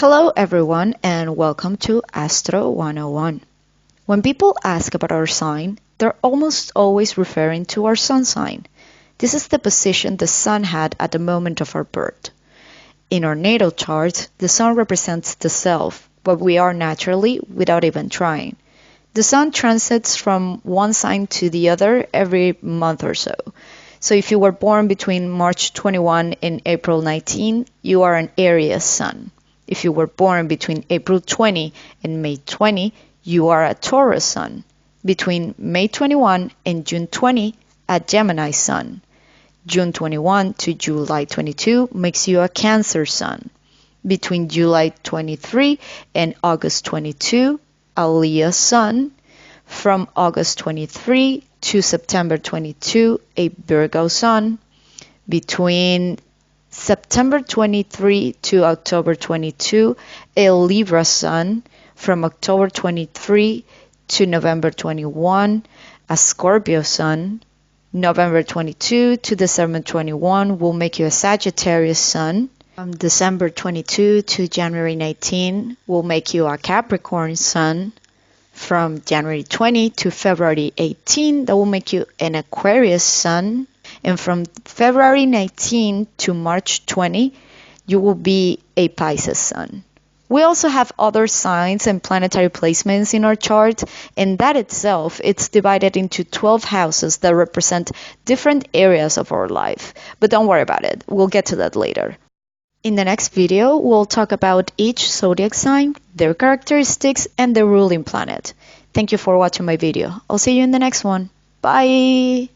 Hello everyone and welcome to Astro 101. When people ask about our sign, they're almost always referring to our sun sign. This is the position the sun had at the moment of our birth. In our natal chart, the sun represents the self, what we are naturally without even trying. The sun transits from one sign to the other every month or so. So if you were born between March 21 and April 19, you are an Aries sun. If you were born between April 20 and May 20, you are a Taurus sun. Between May 21 and June 20, a Gemini sun. June 21 to July 22 makes you a Cancer sun. Between July 23 and August 22, a Leo sun. From August 23 to September 22, a Virgo sun. Between September 23 to October 22, a Libra sun. From October 23 to November 21, a Scorpio sun. November 22 to December 21 will make you a Sagittarius sun. From December 22 to January 19 will make you a Capricorn sun. From January 20 to February 18, that will make you an Aquarius sun. And from February 19 to March 20, you will be a Pisces sun. We also have other signs and planetary placements in our chart, and that itself, it's divided into 12 houses that represent different areas of our life. But don't worry about it, we'll get to that later. In the next video, we'll talk about each zodiac sign, their characteristics, and their ruling planet. Thank you for watching my video. I'll see you in the next one. Bye!